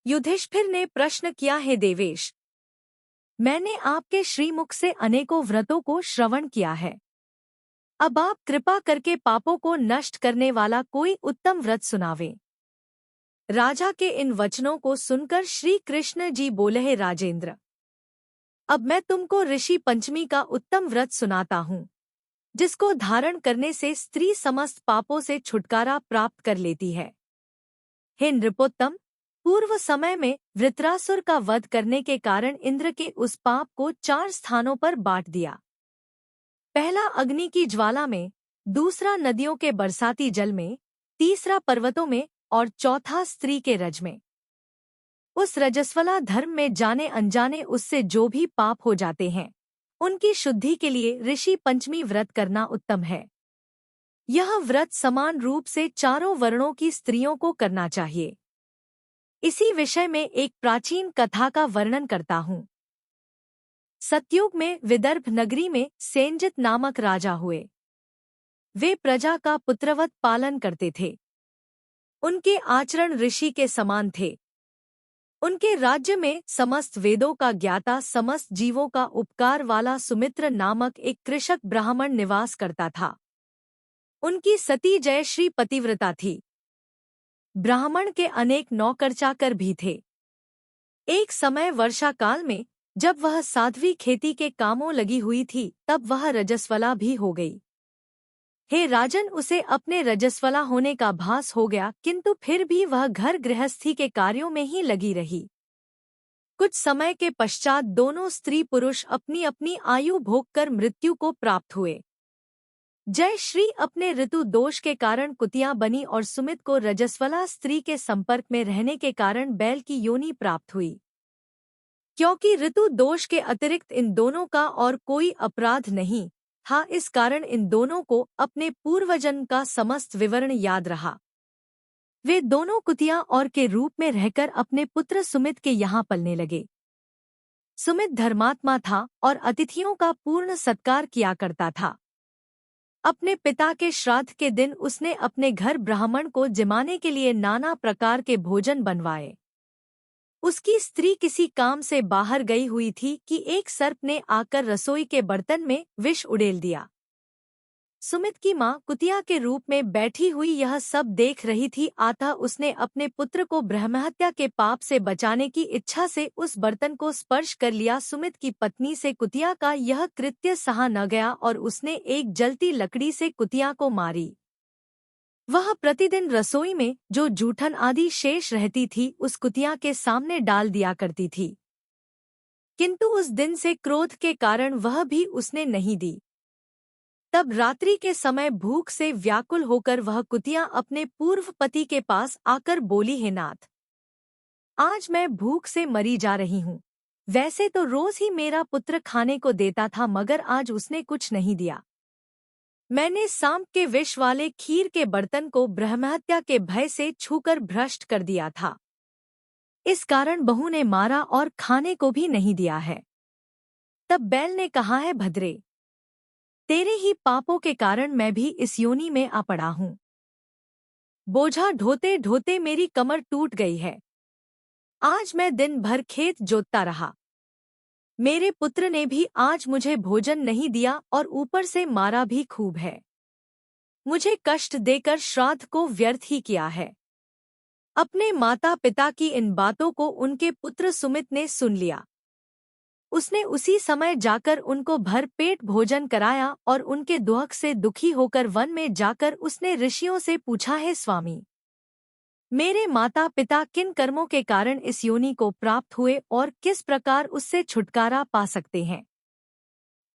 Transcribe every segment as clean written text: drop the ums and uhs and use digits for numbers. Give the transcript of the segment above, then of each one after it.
युधिष्ठिर ने प्रश्न किया, हे देवेश, मैंने आपके श्रीमुख से अनेकों व्रतों को श्रवण किया है। अब आप कृपा करके पापों को नष्ट करने वाला कोई उत्तम व्रत सुनावें। राजा के इन वचनों को सुनकर श्री कृष्ण जी बोले, हे राजेंद्र, अब मैं तुमको ऋषि पंचमी का उत्तम व्रत सुनाता हूँ, जिसको धारण करने से स्त्री समस्त पापों से छुटकारा प्राप्त कर लेती है। हे नृपोत्तम, पूर्व समय में वृत्रासुर का वध करने के कारण इंद्र के उस पाप को 4 स्थानों पर बांट दिया। पहला अग्नि की ज्वाला में, दूसरा नदियों के बरसाती जल में, तीसरा पर्वतों में और चौथा स्त्री के रज में। उस रजस्वला धर्म में जाने अनजाने उससे जो भी पाप हो जाते हैं, उनकी शुद्धि के लिए ऋषि पंचमी व्रत करना उत्तम है। यह व्रत समान रूप से चारों वर्णों की स्त्रियों को करना चाहिए। इसी विषय में एक प्राचीन कथा का वर्णन करता हूँ। सतयुग में विदर्भ नगरी में सेंजित नामक राजा हुए। वे प्रजा का पुत्रवत पालन करते थे। उनके आचरण ऋषि के समान थे। उनके राज्य में समस्त वेदों का ज्ञाता, समस्त जीवों का उपकार वाला सुमित्र नामक एक कृषक ब्राह्मण निवास करता था। उनकी सती जयश्री पतिव्रता थी। ब्राह्मण के अनेक नौकर चाकर भी थे। एक समय वर्षा काल में जब वह साध्वी खेती के कामों लगी हुई थी, तब वह रजस्वला भी हो गई। हे राजन, उसे अपने रजस्वला होने का भास हो गया, किंतु फिर भी वह घर गृहस्थी के कार्यों में ही लगी रही। कुछ समय के पश्चात दोनों स्त्री पुरुष अपनी अपनी आयु भोगकर मृत्यु को प्राप्त हुए। जय श्री अपने ऋतु दोष के कारण कुतिया बनी और सुमित को रजस्वला स्त्री के संपर्क में रहने के कारण बैल की योनि प्राप्त हुई। क्योंकि ऋतु दोष के अतिरिक्त इन दोनों का और कोई अपराध नहीं था, इस कारण इन दोनों को अपने पूर्वजन्म का समस्त विवरण याद रहा। वे दोनों कुतिया और के रूप में रहकर अपने पुत्र सुमित के यहाँ पलने लगे। सुमित धर्मात्मा था और अतिथियों का पूर्ण सत्कार किया करता था। अपने पिता के श्राद्ध के दिन उसने अपने घर ब्राह्मण को जिमाने के लिए नाना प्रकार के भोजन बनवाए। उसकी स्त्री किसी काम से बाहर गई हुई थी कि एक सर्प ने आकर रसोई के बर्तन में विष उड़ेल दिया। सुमित की माँ कुतिया के रूप में बैठी हुई यह सब देख रही थी, अतः उसने अपने पुत्र को ब्रह्महत्या के पाप से बचाने की इच्छा से उस बर्तन को स्पर्श कर लिया। सुमित की पत्नी से कुतिया का यह कृत्य सहा न गया और उसने एक जलती लकड़ी से कुतिया को मारी। वह प्रतिदिन रसोई में जो जूठन आदि शेष रहती थी उस कुतिया के सामने डाल दिया करती थी, किंतु उस दिन से क्रोध के कारण वह भी उसने नहीं दी। तब रात्रि के समय भूख से व्याकुल होकर वह कुतिया अपने पूर्व पति के पास आकर बोली, हे नाथ, आज मैं भूख से मरी जा रही हूँ। वैसे तो रोज ही मेरा पुत्र खाने को देता था, मगर आज उसने कुछ नहीं दिया। मैंने सांप के विष वाले खीर के बर्तन को ब्रह्महत्या के भय से छूकर भ्रष्ट कर दिया था। इस कारण बहू ने मारा और खाने को भी नहीं दिया है। तब बैल ने कहा, है भद्रे, तेरे ही पापों के कारण मैं भी इस योनि में आ पड़ा हूँ। बोझा ढोते ढोते मेरी कमर टूट गई है। आज मैं दिन भर खेत जोतता रहा। मेरे पुत्र ने भी आज मुझे भोजन नहीं दिया और ऊपर से मारा भी खूब है। मुझे कष्ट देकर श्राद्ध को व्यर्थ ही किया है। अपने माता पिता की इन बातों को उनके पुत्र सुमित ने सुन लिया। उसने उसी समय जाकर उनको भर पेट भोजन कराया और उनके दुख से दुखी होकर वन में जाकर उसने ऋषियों से पूछा, है स्वामी, मेरे माता पिता किन कर्मों के कारण इस योनि को प्राप्त हुए और किस प्रकार उससे छुटकारा पा सकते हैं।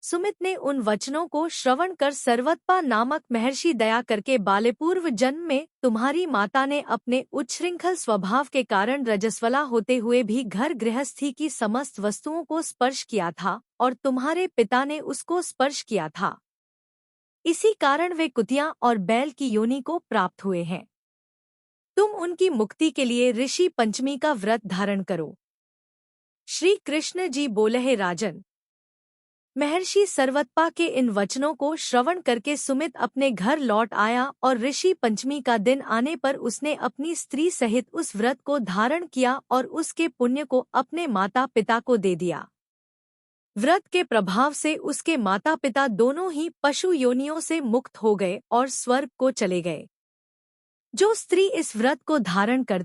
सुमित ने उन वचनों को श्रवण कर सर्वतपा नामक महर्षि दया करके बाले पूर्व जन्म में तुम्हारी माता ने अपने उच्छृंखल स्वभाव के कारण रजस्वला होते हुए भी घर गृहस्थी की समस्त वस्तुओं को स्पर्श किया था और तुम्हारे पिता ने उसको स्पर्श किया था। इसी कारण वे कुतिया और बैल की योनि को प्राप्त हुए हैं। तुम उनकी मुक्ति के लिए ऋषि पंचमी का व्रत धारण करो। श्री कृष्ण जी बोले, हे राजन, महर्षि सर्वतपा के इन वचनों को श्रवण करके सुमित अपने घर लौट आया और ऋषि पंचमी का दिन आने पर उसने अपनी स्त्री सहित उस व्रत को धारण किया और उसके पुण्य को अपने माता पिता को दे दिया। व्रत के प्रभाव से उसके माता पिता दोनों ही पशु योनियों से मुक्त हो गए और स्वर्ग को चले गए। जो स्त्री इस व्रत को धारण करती